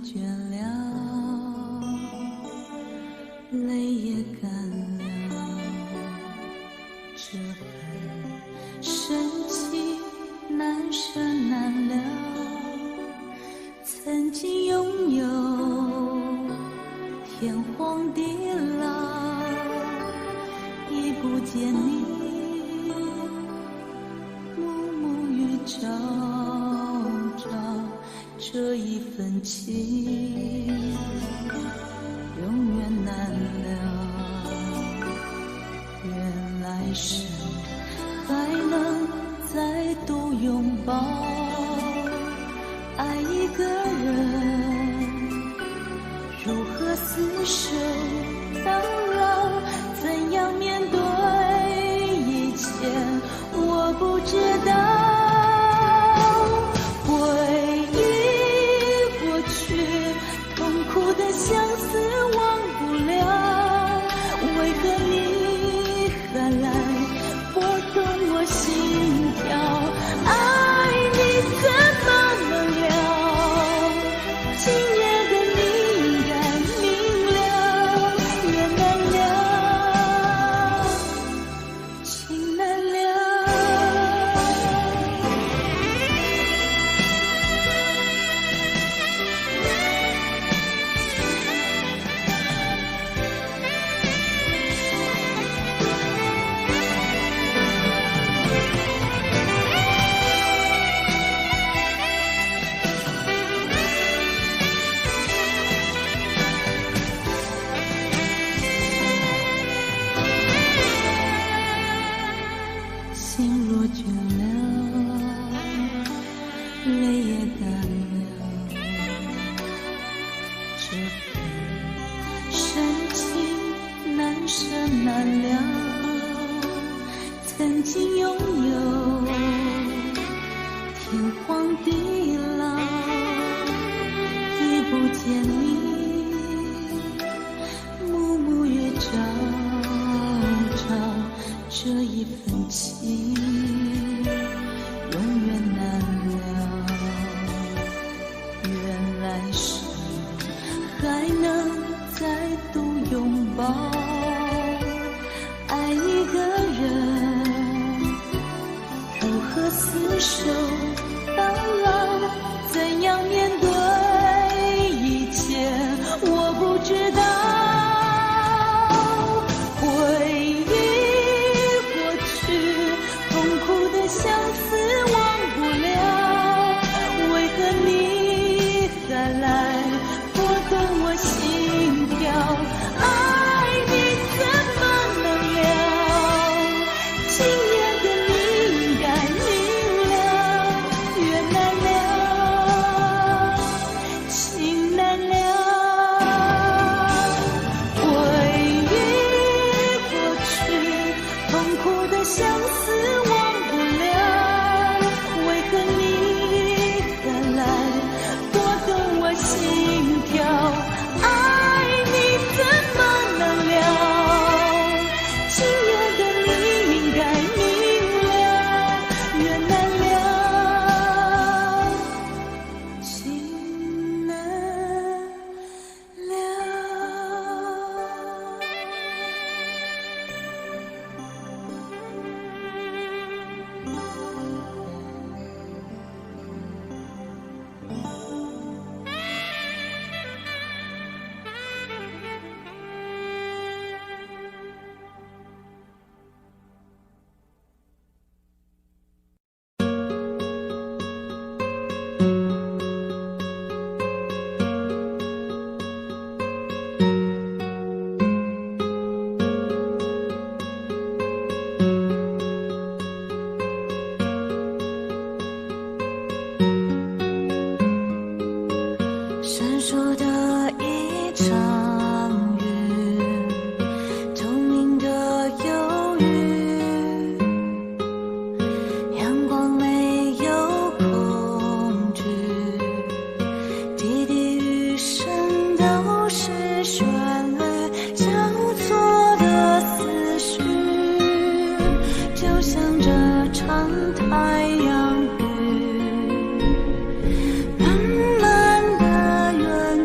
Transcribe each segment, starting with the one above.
倦了，泪也干了，这份深情难舍难了。曾经拥有天荒地老，已不见你暮暮与朝朝，这一份情永远难了。愿来生还能再度拥抱，爱一个人如何厮守到老，怎样面对一切我不知道。回忆过去，痛苦的相思忘不了，为何你还来拨动我心跳？爱你怎么能了？今夜的你应该明了，缘难了，情难了。心若倦了，泪也干了，这份深情难舍难了。曾经拥有天荒地老，已不见你暮暮与朝朝，这一份情永远难了。愿来生还能再度拥抱，爱一个人如何厮守到老，怎样面对一切我不知道。回忆过去，痛苦的相思忘不了，为何你还来拨动我心跳？爱你怎么能了？今夜的你应该明了，缘难了，情难了。回忆过去，痛苦的相思忘不了，为何你还来拨动我心跳？爱你怎么能了？今夜的你应该明了，缘难了，情难了。闪烁的一场雨，透明的忧郁，阳光没有恐惧，滴滴雨声都是旋律交错的思绪，就像这场太阳雨，慢慢的远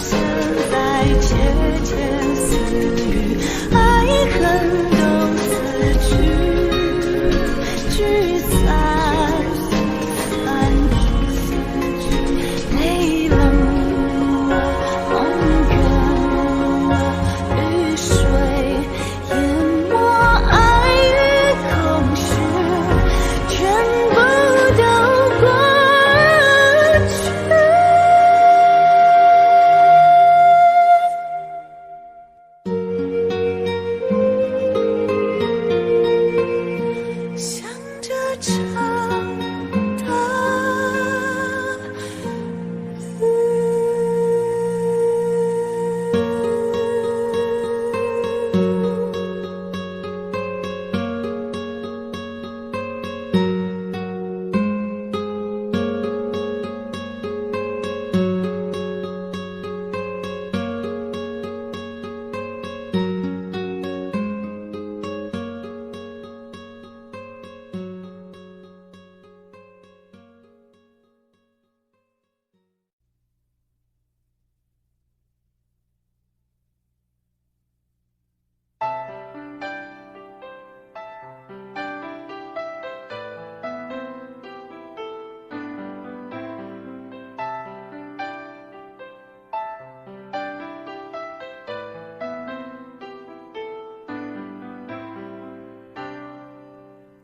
身在窃窃私语，爱恨都死去，聚散泪冷梦远，雨水淹没爱与空虚，全部都过去。向着长大。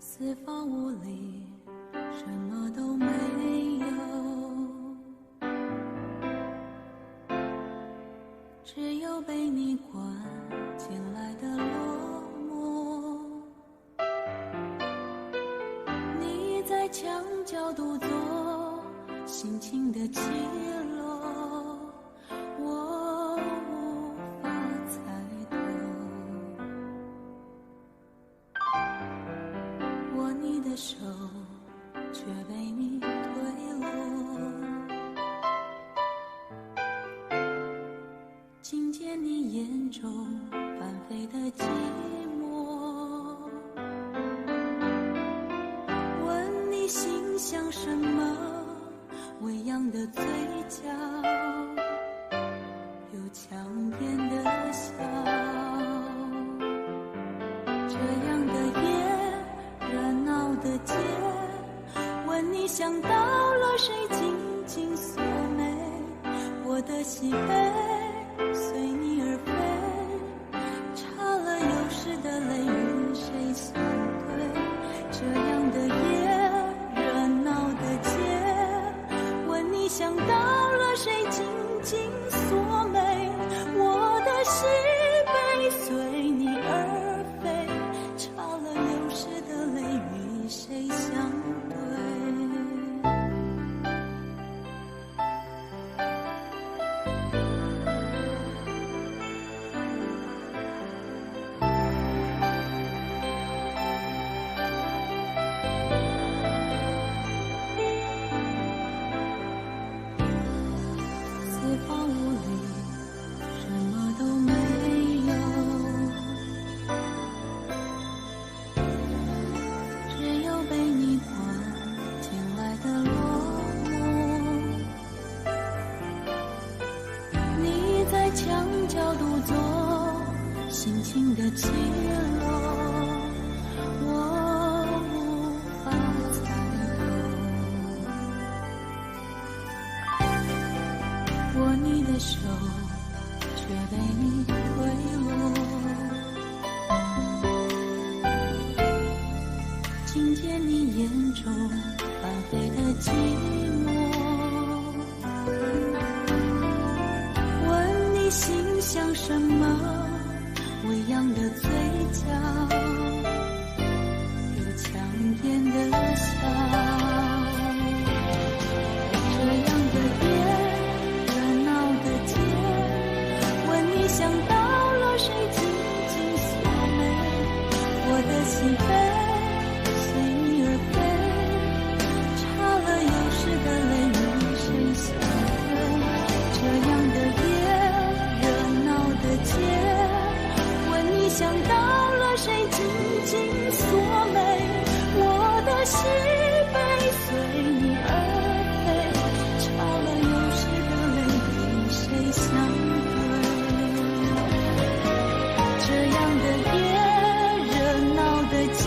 四方无里，什么都没有，只有被你关进来的落寞。你在墙角独坐，心情的起落，我无法猜透。握你的手，却被你推落，听见你眼中翻飞的寂寞，问你心想什么，微扬的嘴角，有强颜的笑，这样的夜，热闹的街，问你想到了谁，紧紧锁眉，我的喜悲随你而飞，差了有时的泪与谁相对，这样的夜，热闹的街，问你想到了谁，紧紧锁眉，我的喜悲随你而飞，差了有时的泪与谁相对。四方无里，什么都没有，只有被你关进来的落寞。你在墙角独坐，心情的起落，我无法猜透。握你的手，却被你推落，听见你眼中翻飞的寂寞，问你心想什么，微扬的嘴角，有强颜的笑，这样的夜，热闹的街，问你想到了谁，紧紧锁眉，我的喜悲随你而飞，差了有时的泪与谁相对，这样的夜，热闹的街，问你想到了谁，紧紧锁眉，我的喜悲随你而飞，差了有时的泪与谁相相对。这样的夜，热闹的街，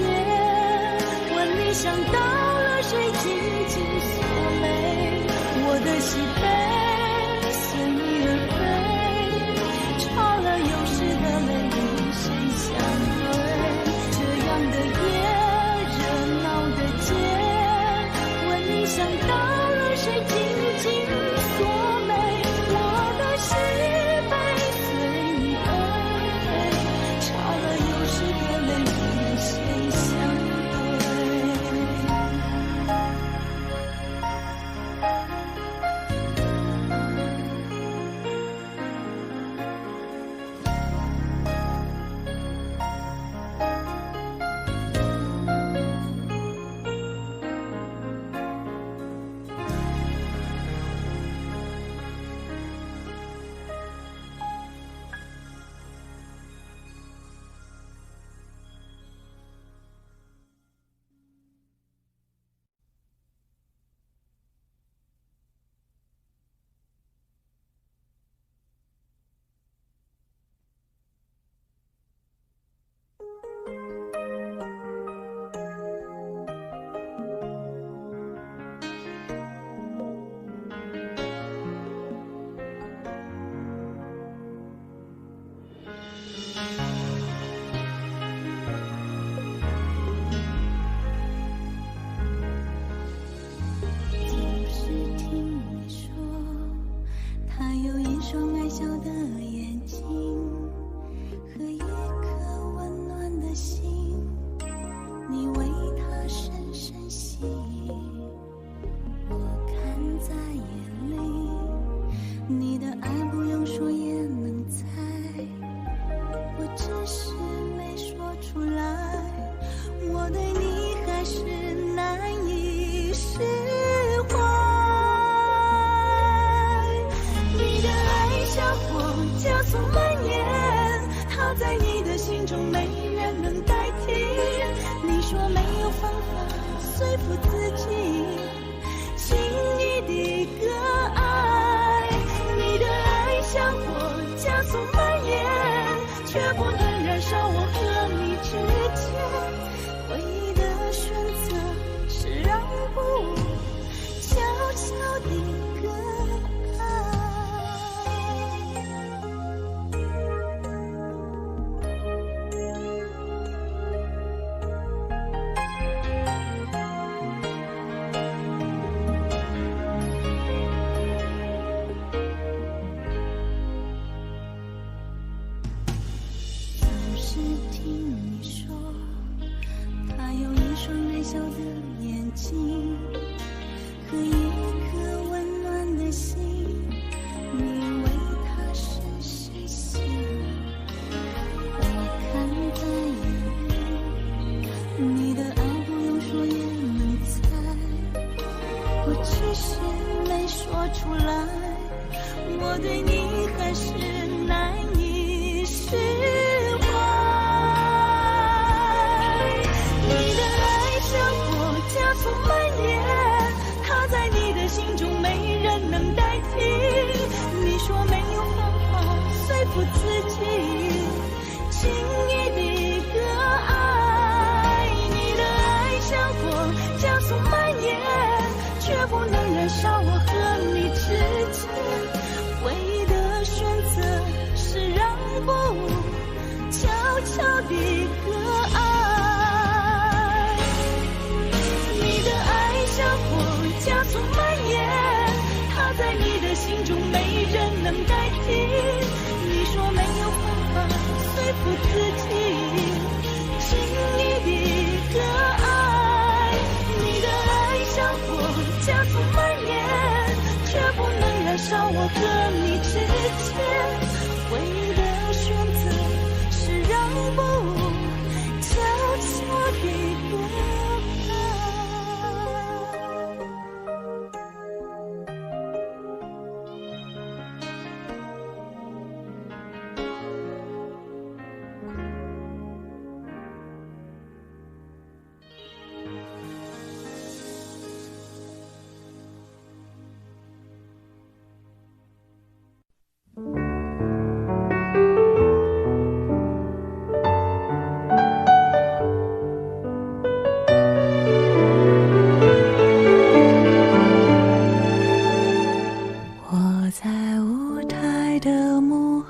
问你想到了谁，紧紧锁眉，我的喜悲随你而飞，吵了有时的泪与谁相对。这样的夜，热闹的街，问你想到了谁，紧紧锁眉，我的喜悲随你而飞，吵了有时的泪与谁相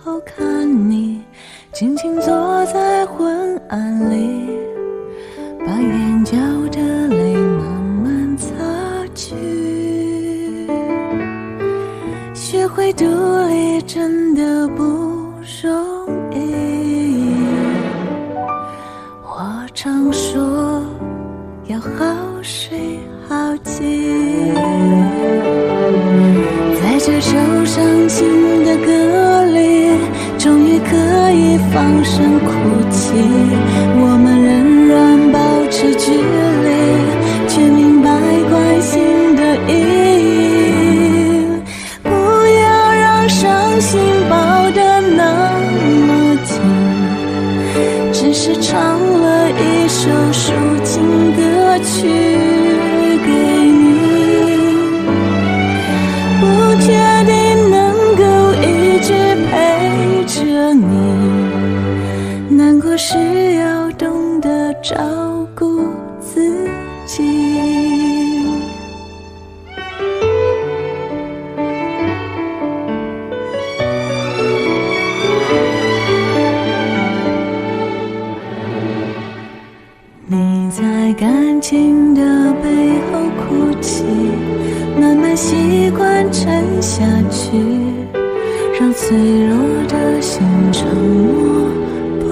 后看你静静坐在昏暗里，把眼角的泪慢慢擦去。学会独立真的不容易，我常说要好睡好觉，在这首伤心的歌里，终于可以放声哭泣。我们仍然保持距离，却明白关心的意义。不要让伤心抱得那么紧，只是唱了一首抒情歌曲给你，不确定能够一直陪着你，难过时要懂得照顾自己。你在感情的背后哭泣，慢慢习惯沉下去，让脆弱的心沉默不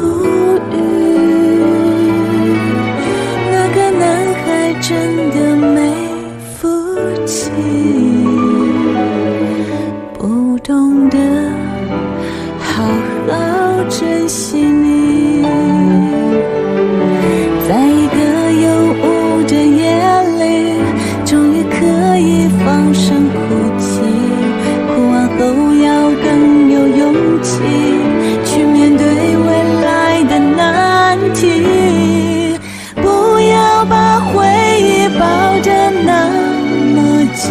语。那个男孩真的没福气，不懂得好好珍惜你。在一个有雾的夜里，终于可以放声哭泣，哭完后要更有勇气去面对未来的难题。不要把回忆抱得那么紧，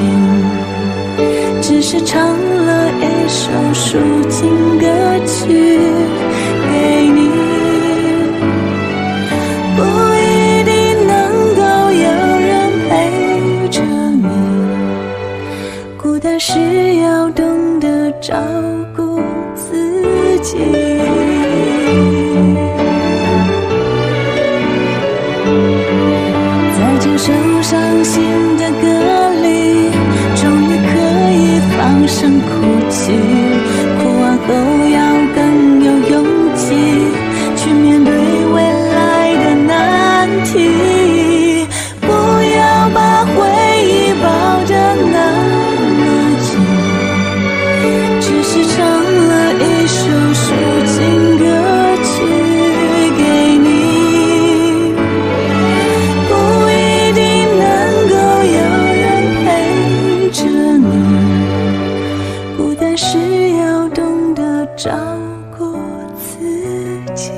只是唱了一首抒情歌曲给你，不一定能够有人陪着你，孤单时要懂得照顾自己。在这首伤心的歌里，终于可以放声哭泣，哭完后要更有勇气去面对未来的难题。不要把回忆抱得那么紧，只是唱了一首抒情歌曲给你，不一定能够有人陪着你，孤单时要懂得照顾自己。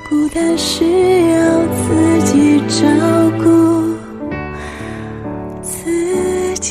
孤单时要自己照顾自己。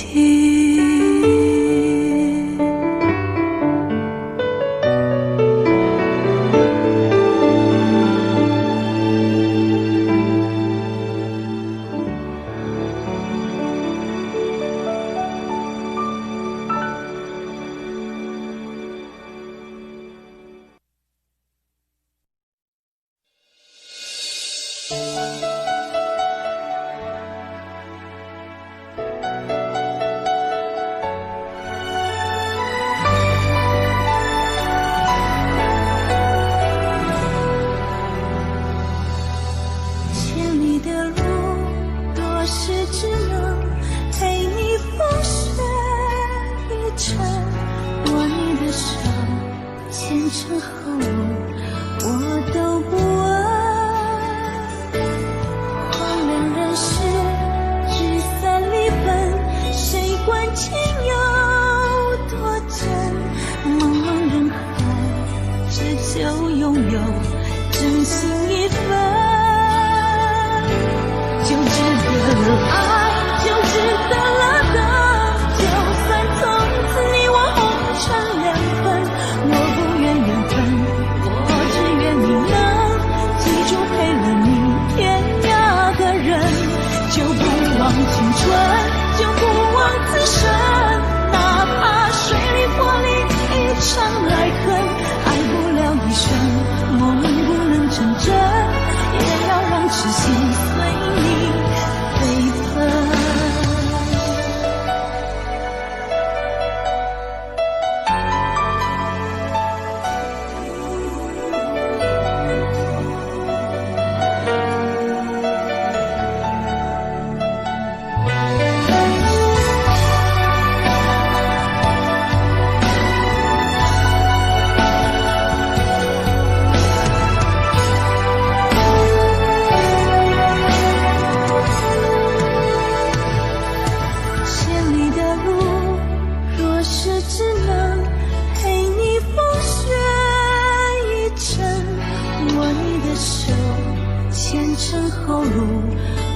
程后路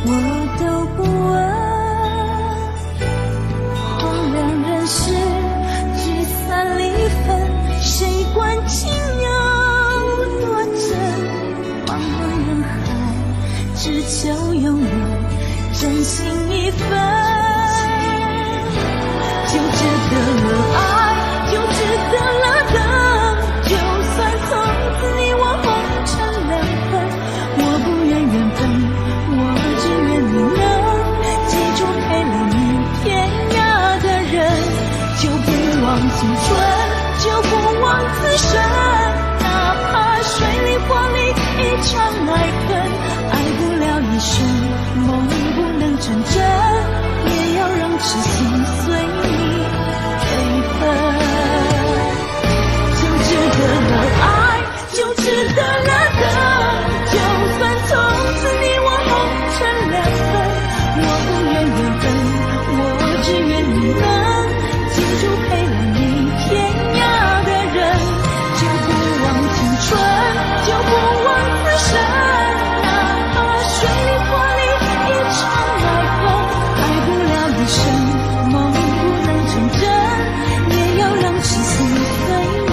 我都不问。荒凉人世，聚散离分，谁管情有多真？茫茫人海，只求拥有真心一份。就值得了爱，就值得了等，就算从此你我红尘两分，我不愿缘分，我只愿你能记住陪了你天涯的人。就不忘青春，就不忘此生，哪怕水里火里一场爱恨，爱不了一生，梦不能成真，也要让痴心随你飞奔。就值得了爱，就值得了等，就算从此你我红尘两分，我不愿缘分，我只愿你能记住陪了你天涯的人。就不忘青春，就不忘此生，哪怕水里火里一场爱恨，爱不了一生，梦不能成真，也要让痴心随你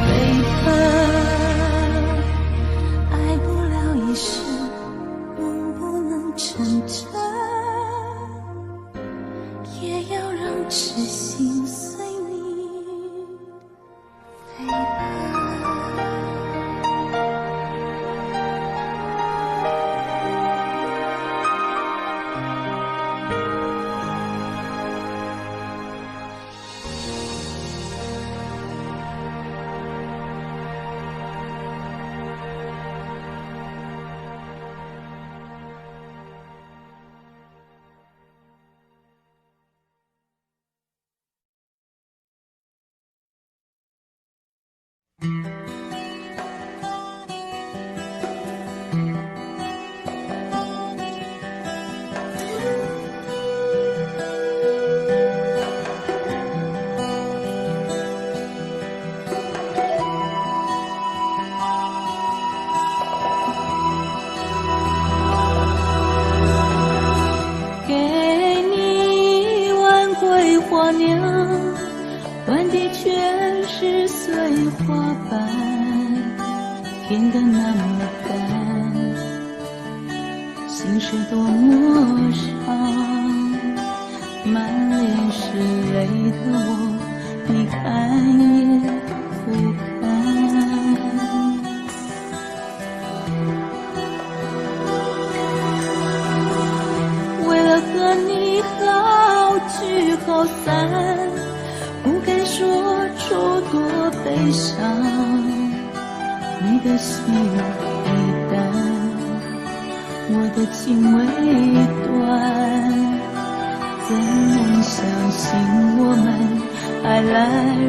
飞奔。爱不了一生，梦不能成真，也要让痴心随你飞奔。给你一碗桂花酿，换的全是碎花瓣，甜得那么淡，心事多么伤，满脸是泪的我，你看也不看。为了和你好聚好散，不敢说出多悲伤，你的心已淡，我的情未断，怎能相信我们还来日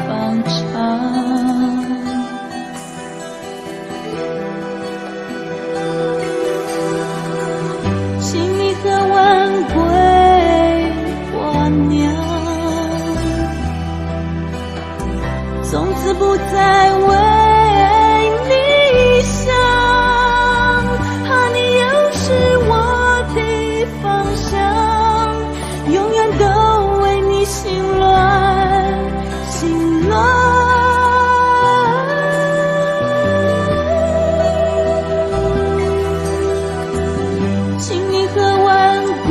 方长？请你喝完桂花酿，从此不再为你想，你又是我的方向，永远都为你心乱心乱。请你喝完桂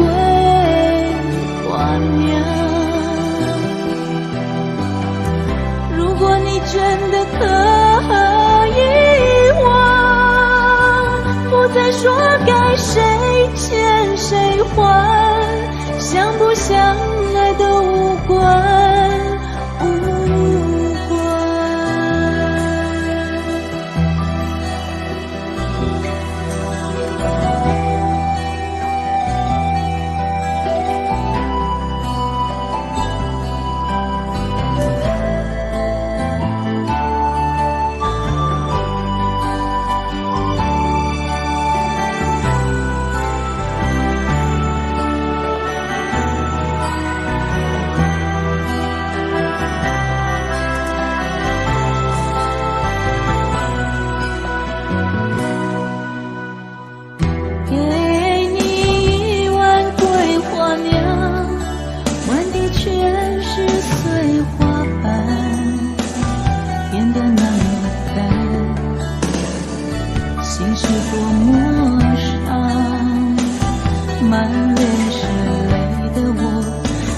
花酿，如果你真的可以忘，不再说该谁欠谁还，想不想爱都无关无关。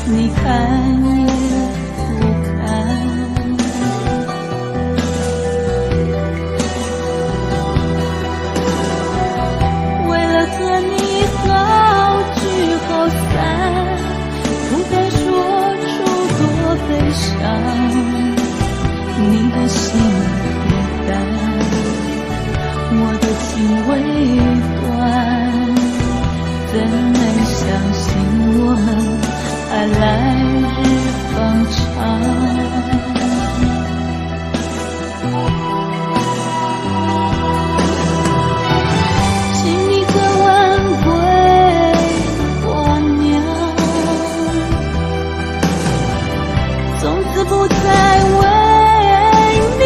你看也不看。为了和你好聚好散，不该说出多悲伤，你的心已淡，我的情未断，怎能相信我们还来日方长？请你可挽回我娘，从此不再为你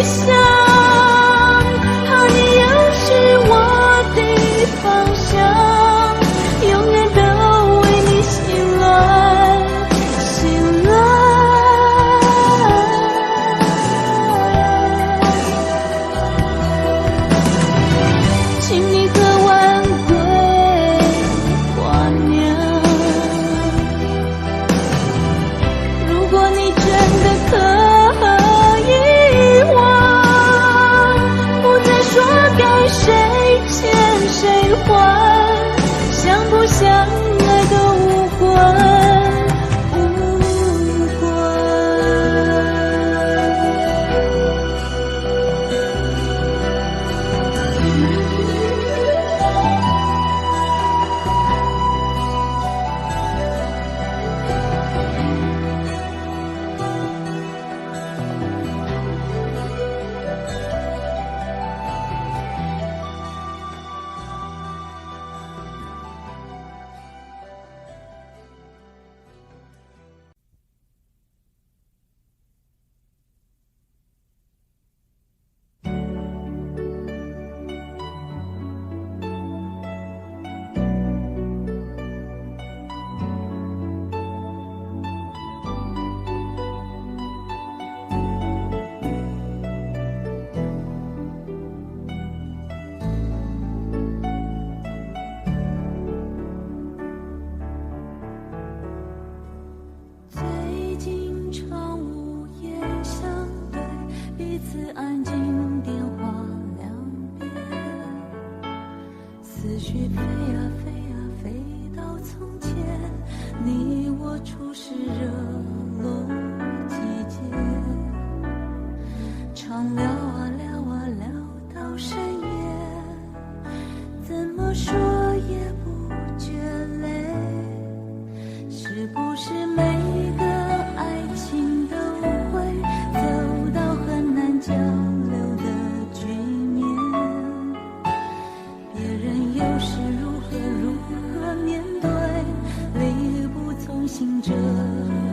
想，怕你又是我的方向，永远都为你心乱心乱。请你可挽回我娘，如果你真的可以忘，不再说该谁欠谁还，想不想爱都无关无关。最近常无言相对，彼此安静电话两边，思绪飞啊飞啊飞到从前，你我初识热络季节，常聊啊聊啊聊到深夜，怎么说也不觉累，是不是每个爱情都会走到很难交流的局面？别人又是如何面对，力不从心这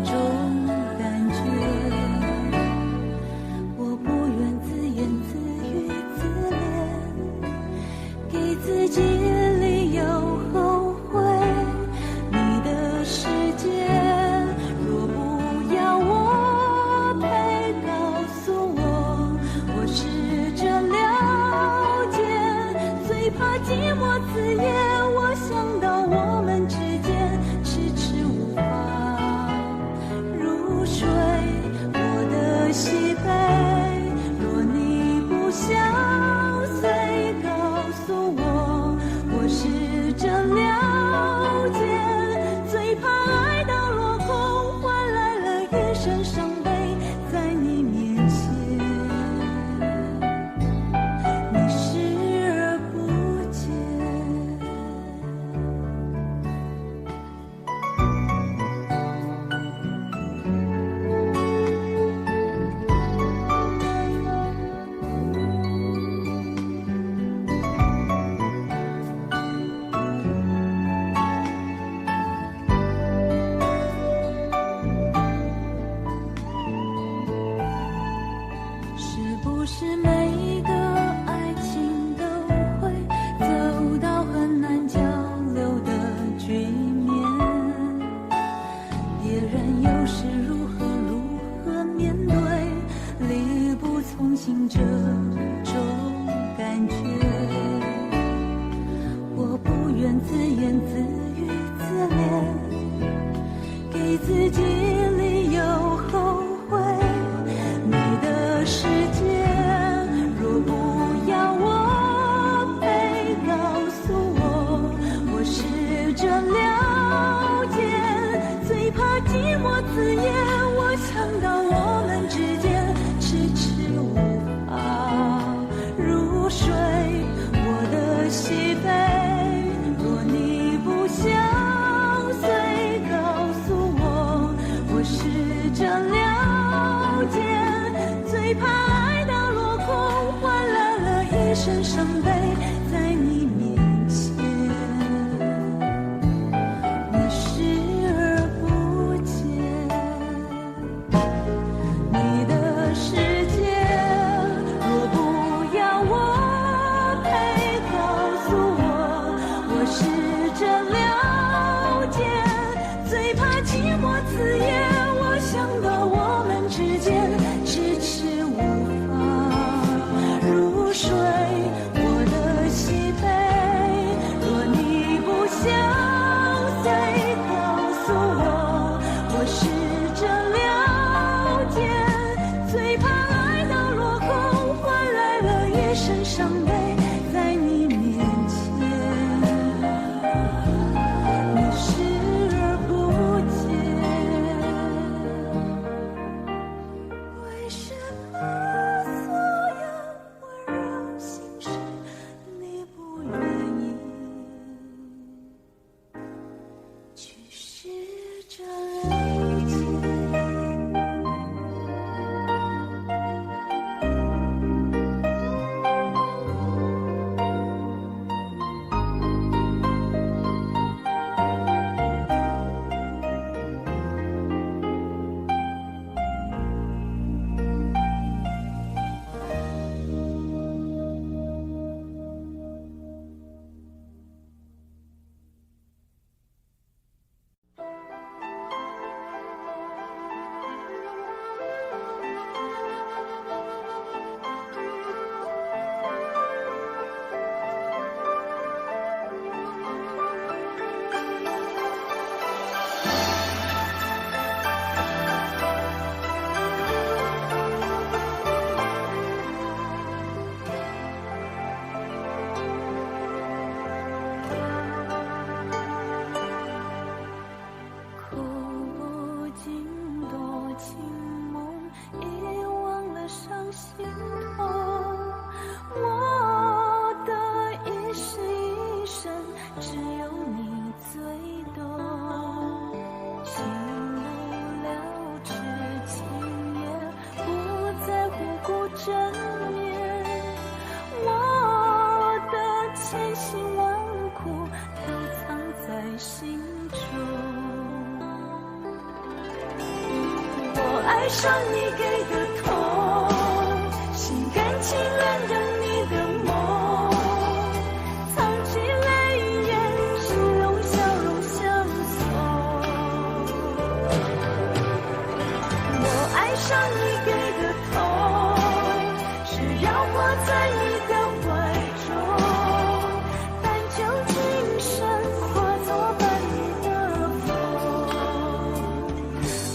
种感觉？我不愿自言自语自怜，给自己理由后悔你的世界。若不要我陪，告诉我，我试着了解，最怕寂寞刺眼。我想到我们之间迟迟无法入睡，我的喜悲，若你不想随，告诉我，我试着了解，最怕爱到落空，换来了一身伤悲，在你面前你视而不见。是不是每个爱情都会走到很难交流的局面？别人又是如何面对，力不从心这种感觉？我不愿自言自语自怜，给给自己理由后悔。你的世界若不要我陪，告诉我，我试着了解。最怕寂寞字眼，我想到我们之间迟迟无法入睡。我的喜悲，若你不相随，告诉我，我试着了解。最怕爱到落空，换来了一身伤悲，在你面前你视而不见。你的世界若不要我陪，告诉我，我试着了解。最怕寂寞字眼，我想到我们之间迟迟无法入睡。我的喜悲，若你不相随，告诉我，我试着了解。最怕爱到落空，换来了一身伤悲，在你面前你视而不见。为什么所有温柔心事你不愿意去试着了解？哭不尽多情梦，遗忘了伤心痛。我的一世一生，只有你最懂。情不了痴，情也不在乎故真面。我的千辛万苦都藏在心中。我爱上你给的痛，心甘情愿让你的梦，藏起泪眼，是用笑容相送。我爱上你给的痛，是要活在你的怀中，但求今生化作伴你的风。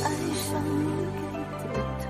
爱上你给的痛。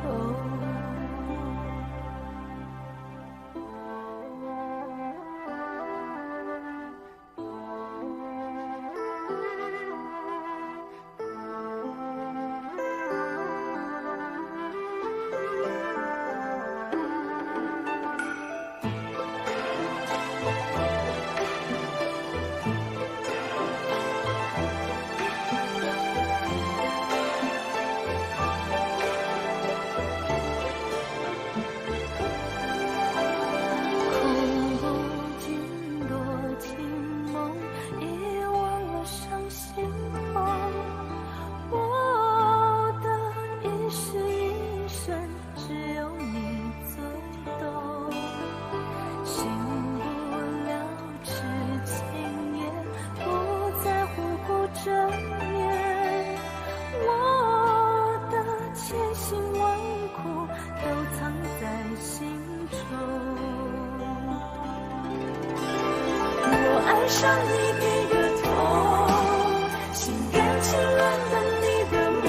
爱上你给的痛，心甘情愿等你的梦，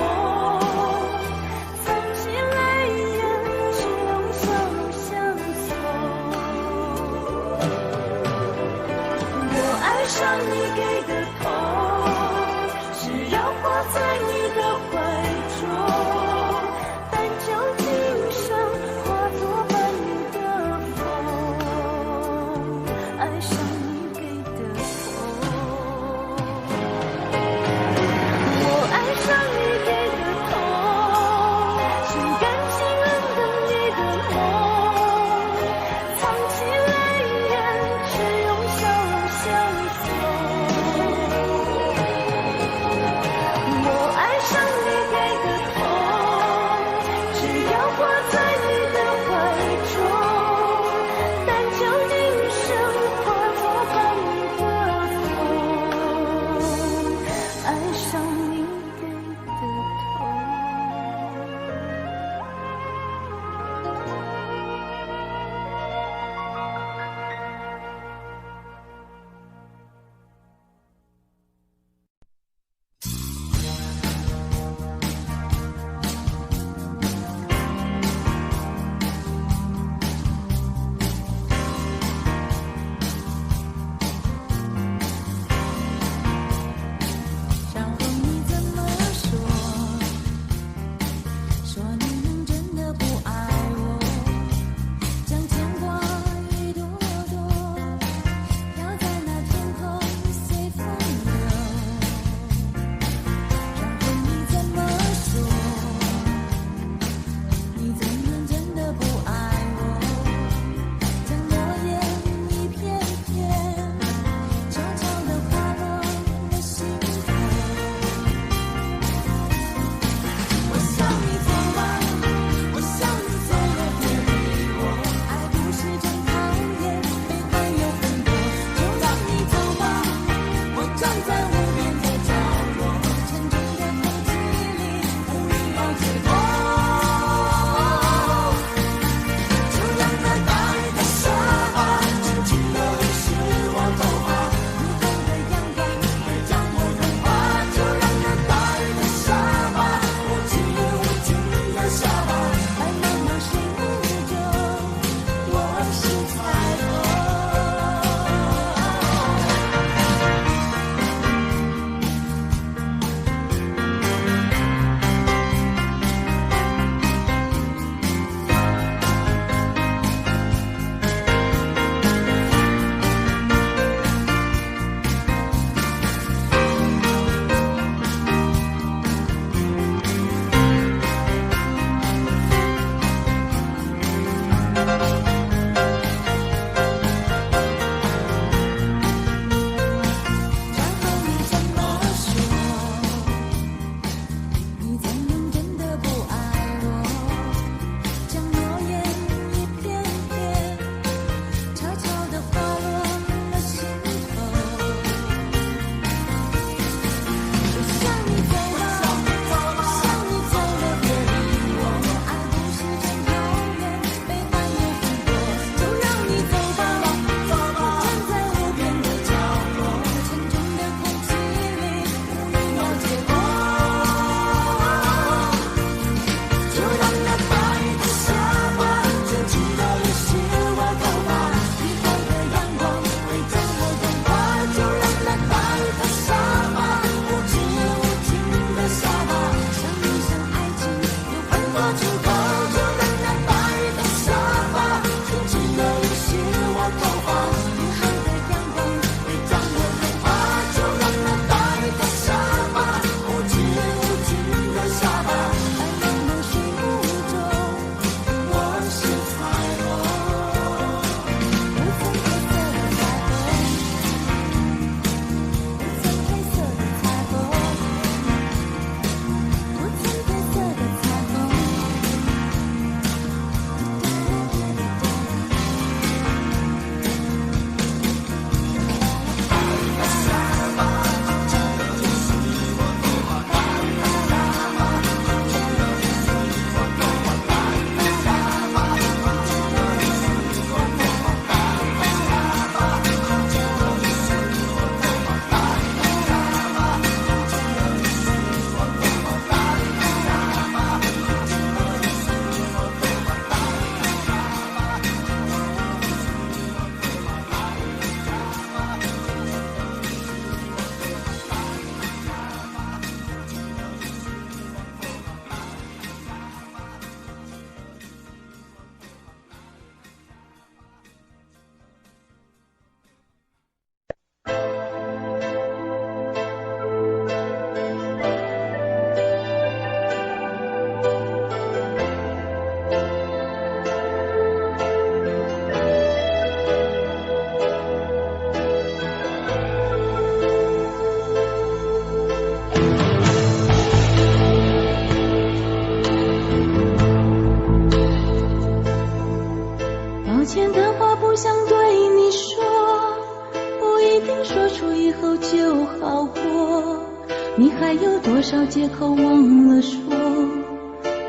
少借口忘了说，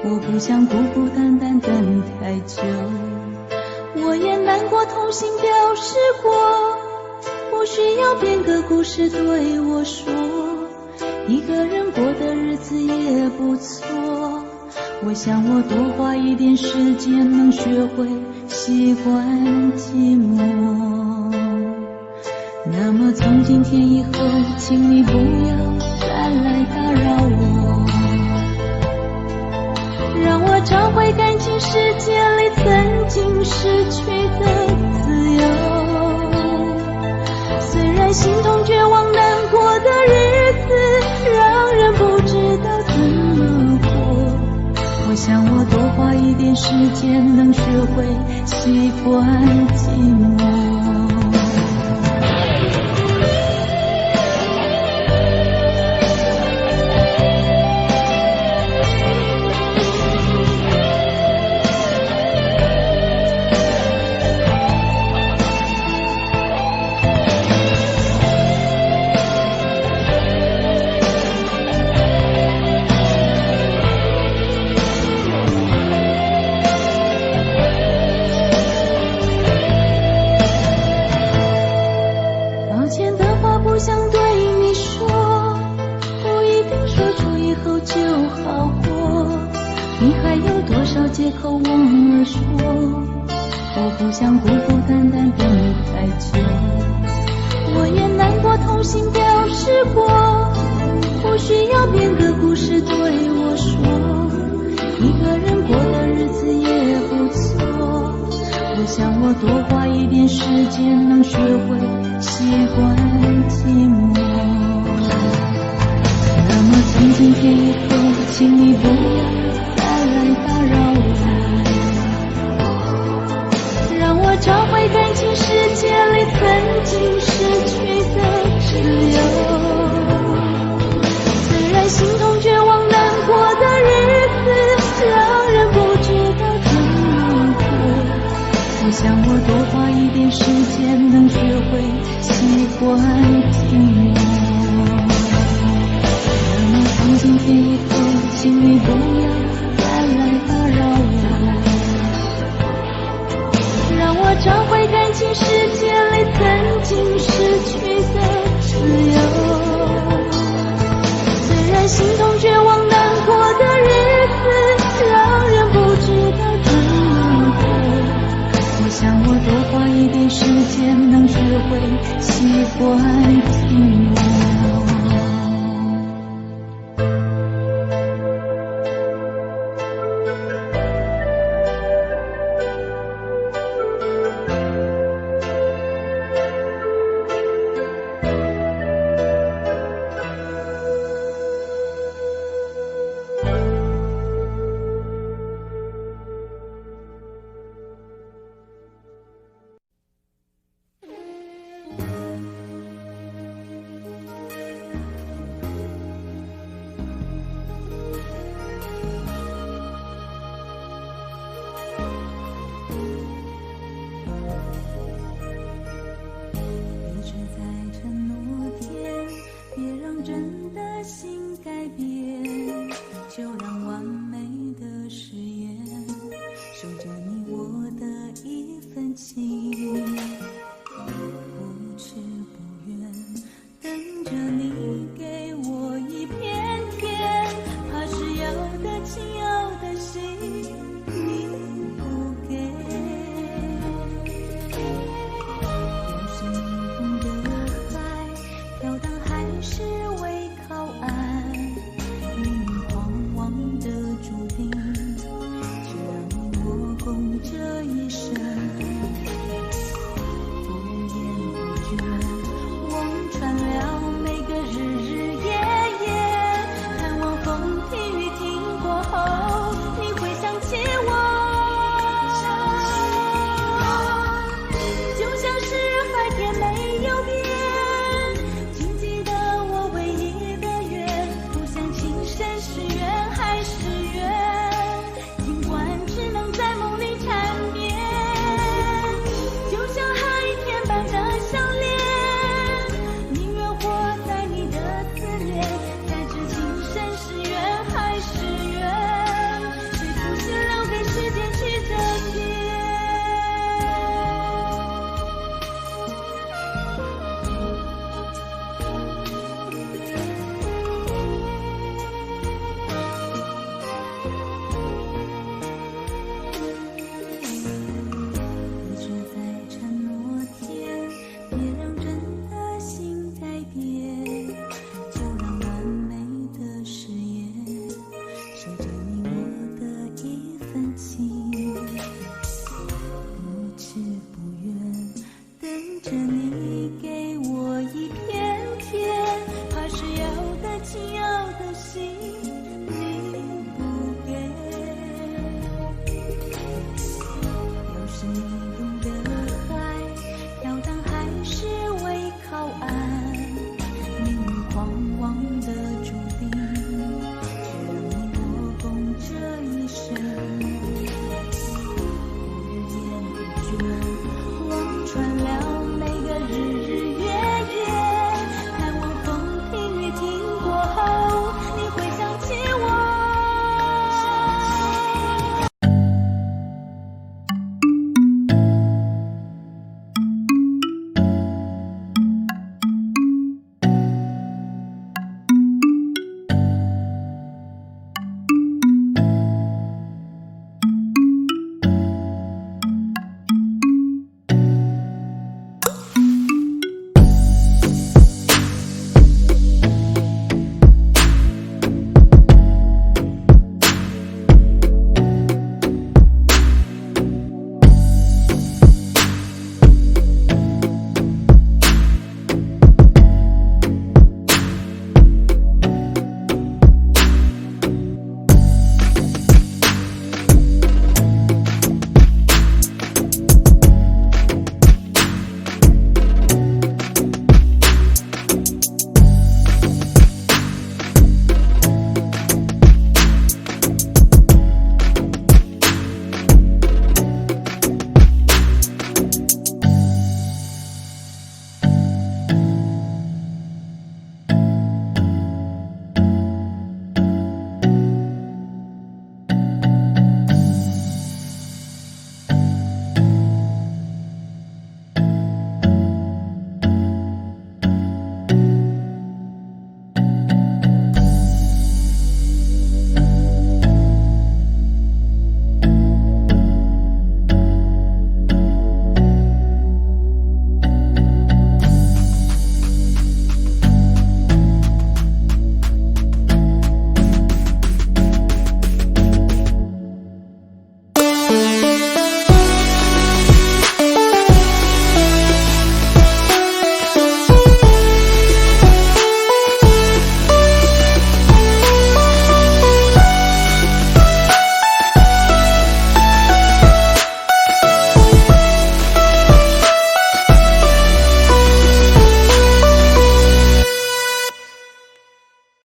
我不想孤孤单单等太久。我也难过痛心表示过，不需要编个故事对我说，一个人过的日子也不错。我想我多花一点时间能学会习惯寂寞。那么从今天以后，请你不要再来打扰我，让我找回感情世界里曾经失去的自由。虽然心痛绝望难过的日子让人不知道怎么过，我想我多花一点时间能学会习惯寂寞。借口忘了说，我不想孤孤单单等太久。我也难过痛心表示过，不需要编个故事对我说，一个人过的日子也不错。我想我多花一点时间能学会习惯寂寞。那么从今天以后，请你不要再来打扰我，让我找回感情世界里曾经失去的自由。虽然心痛绝望难过的日子让人不知道怎么过，我想我多花一点时间能学会习惯寂寞。那么从今天以后，请你不要再来打扰我，让我找回感情世界里曾经失去的自由。虽然心痛绝望难过的日子让人不知道怎么过，我想我多花一点时间能学会习惯寂寞。情